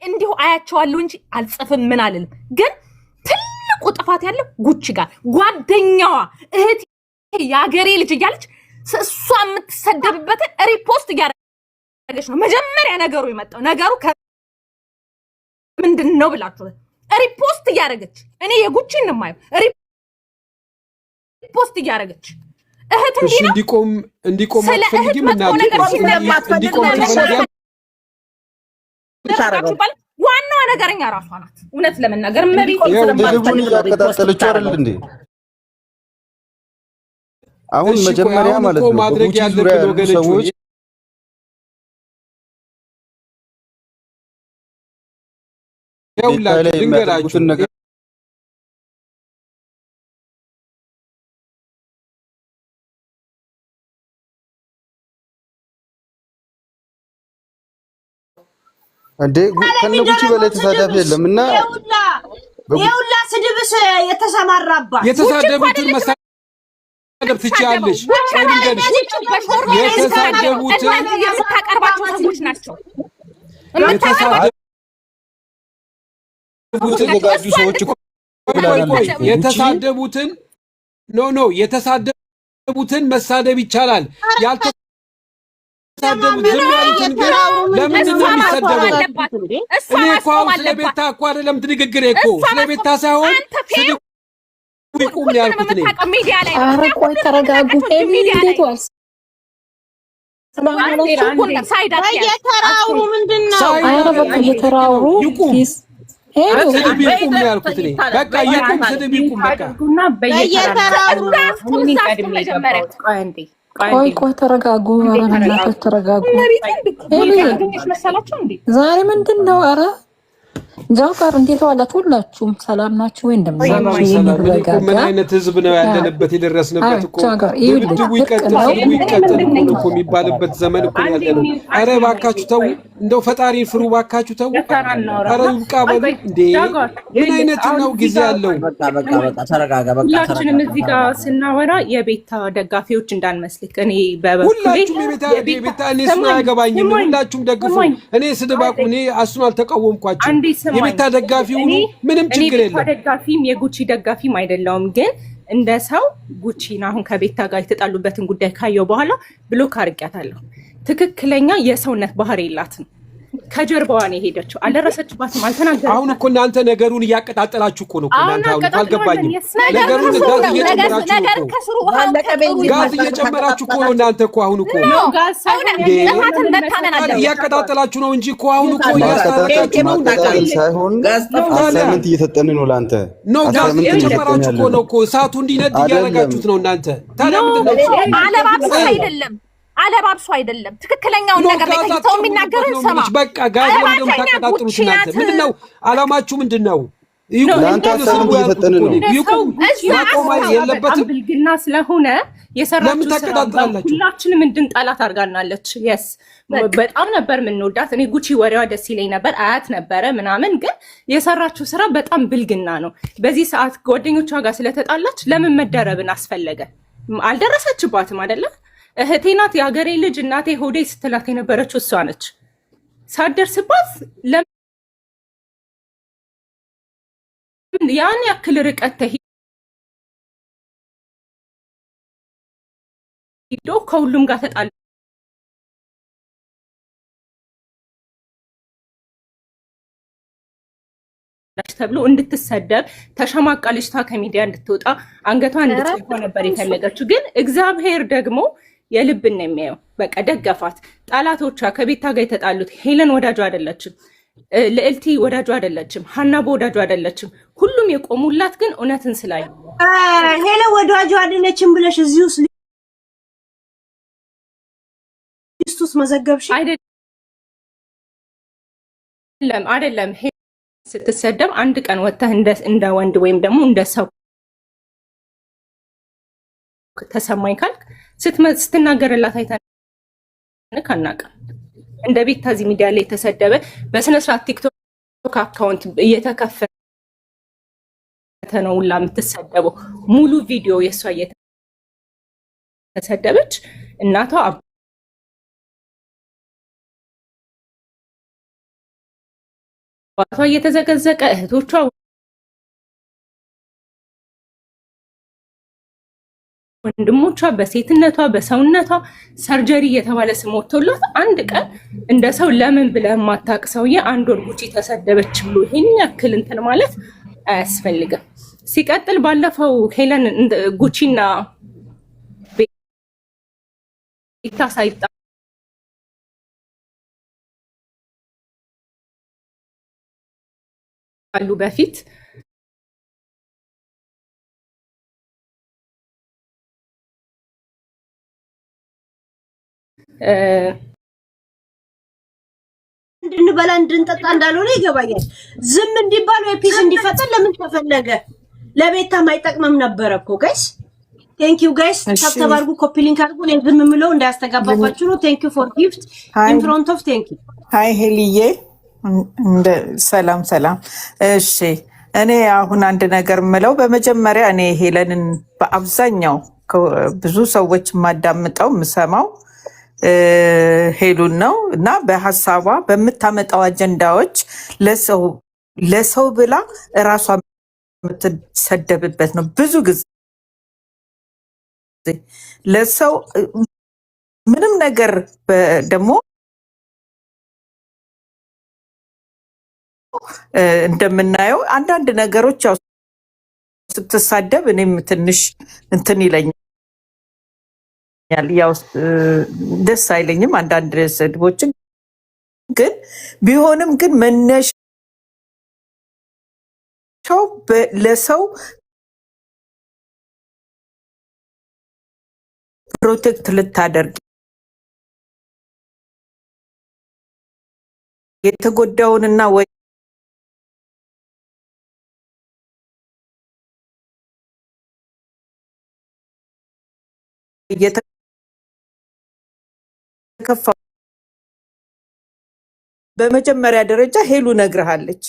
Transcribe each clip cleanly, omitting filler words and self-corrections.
እንዲሁ አያቸዋለሁ እንጂ አልጽፍም ምን አልልም። ግን ትልቁ ጥፋት ያለው ጉቺ ጋር ጓደኛዋ እህት ያገሬ ልጅ እያለች እሷ የምትሰደብበትን ሪፖስት እያደረገች ነው። መጀመሪያ ነገሩ የመጣው ነገሩ ምንድን ነው ብላችሁ ሪፖስት እያደረገች እኔ የጉቺን ነው የማየው። ሪፖስት እያደረገች እህት እንዲቆም አትፈልጊም እና እንዲቆም ትፈልጊያለሽ። ዋናዋ ነገረኛ ራሷ ናት። እውነት ለመናገር መሪቆ ስለማትፈልግ እያቀጣጠለች አይደል እንዴ? አሁን መጀመሪያ ማለት ነው ማድረግ ያለብን ወገኖች ያውላችሁ ድንገራችሁ ነገር እንዴ ከነጉቺ በላይ ተሳዳቢ የለም እና ይውላ ስድብስ የተሰማራባት የተሳደቡትን መሳደብ ትችያለሽ። የተሳደቡትን የምታቀርባቸው ሰዎች ናቸው። የተሳደቡትን የተሳደቡትን መሳደብ ይቻላል። ያልተሳደቡት ዝም ያሉትን ግን ለምንድን ነው የሚሰደበው? እኔ እኮ አሁን ስለ ቤታ እኮ አይደለም ንግግሬ እኮ ስለ ቤታ ሳይሆን ስድቡ ይቁም ነው ያልኩት። ኧረ ቆይ ተረጋጉ። እንዴት ዋልስ? እየተራሩ ምንድን ነው? ኧረ በቃ እየተራሩ ስድብ ይቁም ነው ያልኩት እኔ። በቃ ይቁም፣ ስድብ ይቁም። በቃ እየተራሩ ቆይ ተረጋጉ። ኧረ በእናትህ ተረጋጉ። ዛሬ ምንድን ነው? ኧረ ጃውቃር እንዴት ዋላችሁ? ሁላችሁም ሰላም ናችሁ ወይ? እንደምናችሁ ምን አይነት ህዝብ ነው ያለንበት የደረስንበት እኮ ድብድቡ ይቀጥል እኮ የሚባልበት ዘመን እኮ ያለ ነው። ኧረ እባካችሁ ተው፣ እንደው ፈጣሪ ፍሩ እባካችሁ ተው። ኧረ ይብቃ በሉ እንዴ! ምን አይነት ነው ጊዜ ያለው? በቃ ተረጋጋ። በቃ ሁላችንም እዚህ ጋር ስናወራ የቤታ ደጋፊዎች እንዳንመስልክ። እኔ ሁላችሁም የቤታ እኔ እሱን አያገባኝም። ሁላችሁም ደግፉ። እኔ ስድብ አቁም። እኔ እሱን አልተቃወምኳችሁም። የቤታ ደጋፊ ሁኑ፣ ምንም ችግር የለም። የቤታ ደጋፊም የጉቺ ደጋፊም አይደለውም። ግን እንደ ሰው ጉቺን አሁን ከቤታ ጋር የተጣሉበትን ጉዳይ ካየው በኋላ ብሎክ አድርጊያታለሁ። ትክክለኛ የሰውነት ባህሪ የላትም። ከጀርባዋ ነው የሄደችው። አልደረሰችባትም፣ አልተናገረችም። አሁን እኮ እናንተ ነገሩን እያቀጣጠላችሁ እኮ ነው። እናንተ አሁን አልገባኝም። ነገሩን ጋዝ እየጨመራችሁ እኮ ጋዝ እየጨመራችሁ እኮ ነው። እናንተ እኮ አሁን እኮ እያቀጣጠላችሁ ነው እንጂ እኮ አሁን እኮ እያስታረቃችሁ ነው። ሳይሆን አሳይመንት እየሰጠን ነው ለአንተ ነው። ጋዝ እየጨመራችሁ እኮ ነው እኮ እሳቱ እንዲነድ እያደረጋችሁት ነው እናንተ። ታዲያ ምንድን ነው? አለባብሶ አይደለም ትክክለኛውን ነገር ላይ ተው የሚናገርን ሰማ። በቃ ጋዝ ለምን ታቀጣጥሉት እናንተ? ምንድነው አላማችሁ? ምንድነው? ለአንተ አሳይመንት እየሰጠን ነው። ማቆም የለበትም ብልግና ስለሆነ የሰራችሁ ስራ ሁላችንም እንድንጠላት አድርጋናለች። የስ በጣም ነበር የምንወዳት። እኔ ጉቺ ወሬዋ ደስ ይለኝ ነበር፣ አያት ነበረ ምናምን። ግን የሰራችሁ ስራ በጣም ብልግና ነው። በዚህ ሰዓት ጓደኞቿ ጋር ስለተጣላች ለምን መደረብን አስፈለገ? አልደረሰችባትም አይደለም። እህቴ ናት፣ የሀገሬ ልጅ፣ እናቴ ሆዴ ስትላት የነበረችው እሷ ነች። ሳትደርስባት ለምን ያን ያክል ርቀት ተሄዶ ከሁሉም ጋር ተጣላች ተብሎ እንድትሰደብ ተሸማቃ ልጅቷ ከሚዲያ እንድትወጣ አንገቷን እንድትደፋ ነበር የፈለገችው። ግን እግዚአብሔር ደግሞ የልብን ነው የሚያየው። በቃ ደገፋት። ጠላቶቿ ከቤታ ጋር የተጣሉት ሄለን ወዳጇ አይደለችም፣ ልዕልቲ ወዳጇ አይደለችም፣ ሀናቦ ወዳጇ አይደለችም። ሁሉም የቆሙላት ግን እውነትን ስላዩ ሄለን ወዳጇ አይደለችም ብለሽ እዚህ ውስጥ ሊስቱስ መዘገብሽ አይደለም። ስትሰደብ አንድ ቀን ወጥተህ እንደ ወንድ ወይም ደግሞ እንደ ሰው ተሰማኝ ካልክ ስትናገርላት አይተንክ አናውቅም። እንደ ቤታ እዚህ ሚዲያ ላይ የተሰደበ በስነ ስርዓት ቲክቶክ አካውንት እየተከፈተ ነው ሁላ የምትሰደበው። ሙሉ ቪዲዮ የእሷ እየተሰደበች እናቷ አባቷ እየተዘቀዘቀ እህቶቿ ወንድሞቿ በሴትነቷ በሰውነቷ ሰርጀሪ እየተባለ ስም ወጥቶላት አንድ ቀን እንደ ሰው ለምን ብለህ የማታውቅ ሰውዬ አንድ ወር ጉቺ ተሰደበች ብሎ ይሄን ያክል እንትን ማለት አያስፈልግም። ሲቀጥል ባለፈው ሄለን ጉቺና ቤታ ሳይጣሉ በፊት እንድንበላ እንድንጠጣ እንዳልሆነ ይገባኛል። ዝም እንዲባል ወይ ፒስ እንዲፈጠር ለምን ተፈለገ? ለቤታም አይጠቅምም ነበር እኮ ጋይስ። ቴንክ ዩ ጋይስ። ተባርጉ ኮፒ ሊንክ አድርጉ። እኔ ዝም ምለው እንዳያስተጋባባችሁ ነው። ቴንክ ዩ ፎር ጊፍት ኢን ፍሮንት ኦፍ ቴንክ ዩ። ሃይ ሄሊዬ፣ ሰላም ሰላም። እሺ እኔ አሁን አንድ ነገር ምለው፣ በመጀመሪያ እኔ ሄለንን በአብዛኛው ብዙ ሰዎች የማዳምጠው የምሰማው ሄሉን ነው እና በሀሳቧ በምታመጣው አጀንዳዎች ለሰው ብላ እራሷ የምትሰደብበት ነው። ብዙ ጊዜ ለሰው ምንም ነገር ደግሞ እንደምናየው አንዳንድ ነገሮች ያው ስትሳደብ እኔም ትንሽ እንትን ይለኛል፣ ያው ደስ አይለኝም አንዳንድ ስድቦችን። ግን ቢሆንም ግን መነሻው ለሰው ፕሮቴክት ልታደርግ የተጎዳውንና ወይ የተከፋ በመጀመሪያ ደረጃ ሄሉ ነግርሃለች።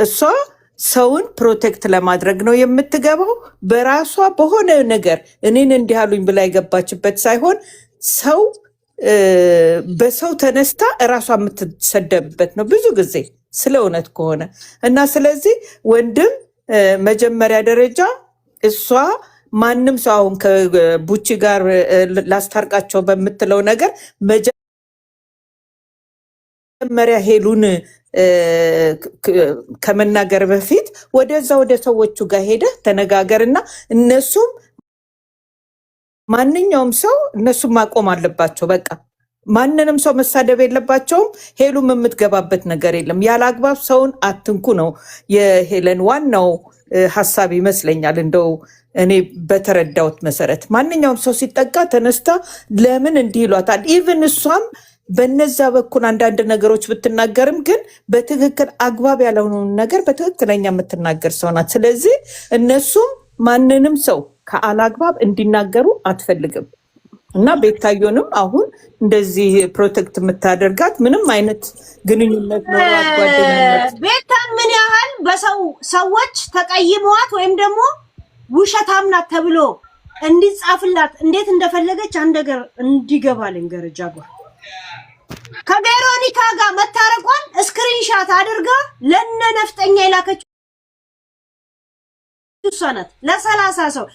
እሷ ሰውን ፕሮቴክት ለማድረግ ነው የምትገባው። በራሷ በሆነ ነገር እኔን እንዲህ አሉኝ ብላ የገባችበት ሳይሆን ሰው በሰው ተነስታ እራሷ የምትሰደብበት ነው ብዙ ጊዜ ስለ እውነት ከሆነ እና ስለዚህ ወንድም መጀመሪያ ደረጃ እሷ ማንም ሰው አሁን ከቡቺ ጋር ላስታርቃቸው በምትለው ነገር መጀመሪያ ሄሉን ከመናገር በፊት ወደዛ ወደ ሰዎቹ ጋር ሄደ ተነጋገርና እነሱም ማንኛውም ሰው እነሱም ማቆም አለባቸው። በቃ ማንንም ሰው መሳደብ የለባቸውም። ሄሉም የምትገባበት ነገር የለም። ያለ አግባብ ሰውን አትንኩ ነው የሄለን ዋናው ሀሳብ ይመስለኛል። እንደው እኔ በተረዳሁት መሰረት ማንኛውም ሰው ሲጠቃ ተነስታ ለምን እንዲህ ይሏታል። ኢቭን እሷም በነዛ በኩል አንዳንድ ነገሮች ብትናገርም ግን በትክክል አግባብ ያልሆነውን ነገር በትክክለኛ የምትናገር ሰው ናት። ስለዚህ እነሱም ማንንም ሰው ከአላግባብ እንዲናገሩ አትፈልግም እና ቤታዮንም አሁን እንደዚህ ፕሮቴክት የምታደርጋት ምንም አይነት ግንኙነት ኖሯት ጓደኝነት ቤታን ምን ያህል በሰው ሰዎች ተቀይመዋት ወይም ደግሞ ውሸታም ናት ተብሎ እንዲጻፍላት እንዴት እንደፈለገች አንድ ነገር እንዲገባ ልንገርህ። ከቬሮኒካ ጋር መታረቋን ስክሪንሻት አድርጋ ለነ ነፍጠኛ የላከችው እሷ ናት። ለ30 ሰው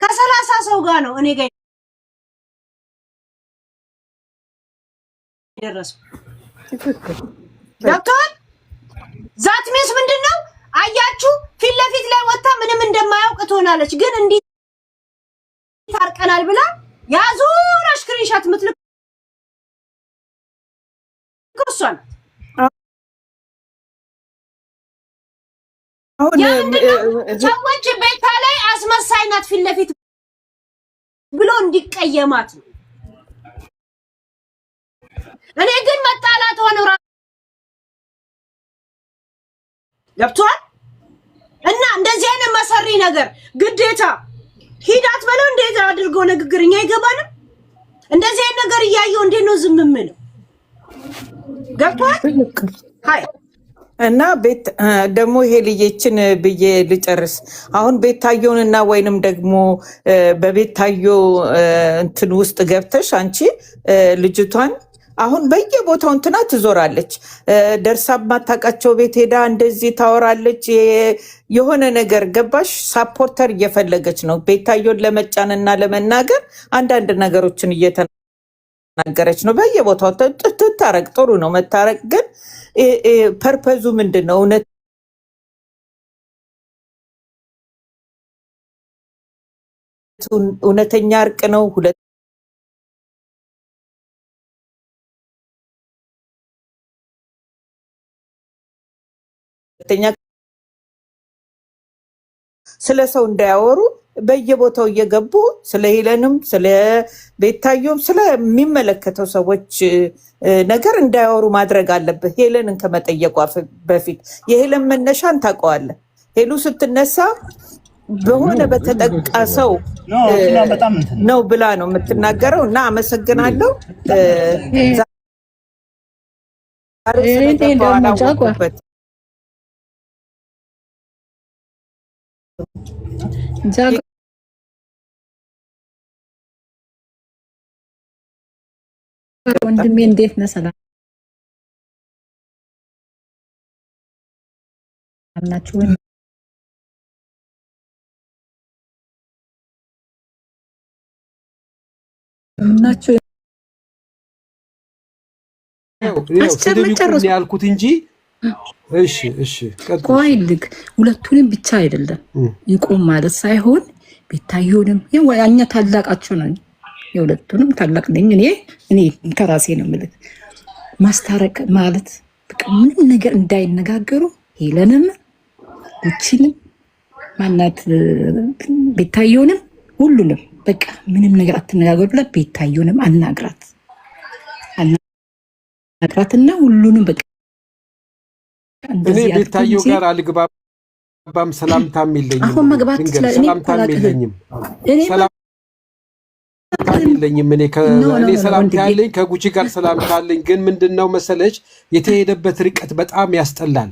ከ30 ሰው ጋር ነው እኔ ጋር ደረሱ። ዶክተር ዛት ሚስ ምንድነው? አያችሁ ፊት ለፊት ላይ ወጣ ምንም እንደማያውቅ ትሆናለች። ግን እንዲህ ታርቀናል ብላ ያዙር ስክሪንሻት ምትልክ እሷ ናት። ሰዎች ቤታ ላይ አስመሳይ ናት ፊት ለፊት ብሎ እንዲቀየማት ነው። እኔ ግን መጣላት ሆኖ ገብቷል። እና እንደዚህ አይነት መሰሪ ነገር ግዴታ ሂዳት በለው እንዴት አድርጎ ንግግርኛ አይገባንም። እንደዚህ አይነት ነገር እያየው እንዴት ነው ዝም የምለው? ገብቷል። ሃይ እና ቤት ደግሞ ይሄ ልየችን ብዬ ልጨርስ። አሁን ቤታየውንና ወይንም ደግሞ በቤታዮ እንትን ውስጥ ገብተሽ አንቺ ልጅቷን አሁን በየቦታው እንትና ትዞራለች፣ ደርሳ ማታውቃቸው ቤት ሄዳ እንደዚህ ታወራለች። የሆነ ነገር ገባሽ? ሳፖርተር እየፈለገች ነው ቤታዮን ለመጫንና ለመናገር አንዳንድ ነገሮችን እየተናገረች ነው በየቦታው። ትታረቅ፣ ጥሩ ነው መታረቅ፣ ግን ፐርፐዙ ምንድን ነው? እውነተኛ እርቅ ነው? ሁለተኛ ስለ ሰው እንዳያወሩ በየቦታው እየገቡ ስለ ሄለንም ስለ ቤታዮም ስለሚመለከተው ሰዎች ነገር እንዳያወሩ ማድረግ አለብህ። ሄለንን ከመጠየቋ በፊት የሄለን መነሻን ታውቀዋለህ። ሄሉ ስትነሳ በሆነ በተጠቃ ሰው ነው ብላ ነው የምትናገረው። እና አመሰግናለሁ። ወንድሜ እንዴት ነህ? ሰላም ናችሁ? ናችሁ አስጨርጨርኩ ያልኩት እንጂ እሺ ቆይ ልክ ሁለቱንም ብቻ አይደለም ይቆም ማለት ሳይሆን ቤታዮንም ያኛ ታላቃቸው ነኝ፣ የሁለቱንም ታላቅ ነኝ እኔ ከራሴ ነው የምልህ። ማስታረቅ ማለት በቃ ምንም ነገር እንዳይነጋገሩ ሄለንም ጉቺንም ማናት ቤታዮንም ሁሉንም በቃ ምንም ነገር አትነጋገሩ ብላ ቤታዮንም አናግራትና ሁሉንም በቃ እኔ ቤታዮ ጋር አልግባባም፣ ሰላምታም የለኝም። አሁን መግባት ይችላል። ሰላምታም የለኝም። እኔ ሰላምታ ያለኝ ከጉቺ ጋር ሰላምታ አለኝ። ግን ምንድነው መሰለች የተሄደበት ርቀት በጣም ያስጠላል።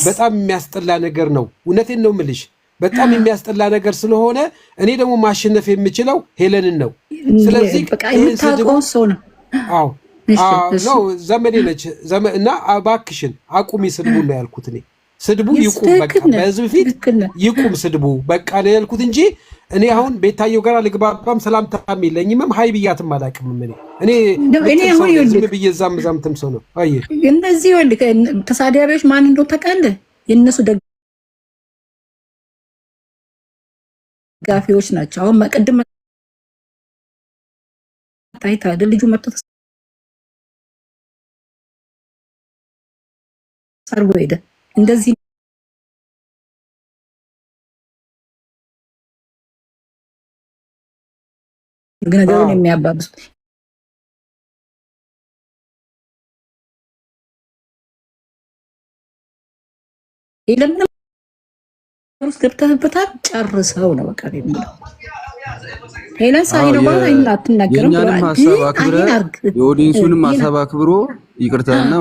በጣም የሚያስጠላ ነገር ነው። እውነቴን ነው የምልሽ፣ በጣም የሚያስጠላ ነገር ስለሆነ እኔ ደግሞ ማሸነፍ የምችለው ሄለንን ነው። ስለዚህ የምታውቀው ሰው ነው። አዎ ነው ዘመዴ ነች እና እባክሽን አቁሚ ስድቡን ነው ያልኩት። እኔ ስድቡ ይቁም፣ በቃ በህዝብ ፊት ይቁም ስድቡ በቃ ነው ያልኩት እንጂ እኔ አሁን ቤታዮ ጋር ልግባባም ሰላምታም የለኝም፣ ሀይ ብያትም አላውቅም። እኔ ዝም ብዬ ዛምዛምትም ሰው ነው። አየህ እነዚህ ተሳዳቢዎች ማን እንደው ታውቃለህ? የእነሱ ደጋፊዎች ናቸው። አሁን ቅድም ታይታ ልጁ መጥቶ ሰርቦ ሄደ። እንደዚህ ነገሩን የሚያባብሱት ለምን ውስጥ ገብተህበታል? ጨርሰው ነው በቃ የሚለው ሄለን ሳይነው ማለት አትናገርም። የእኛንም ሀሳብ አክብረ የኦዲየንሱንም ሀሳብ አክብሮ ይቅርታና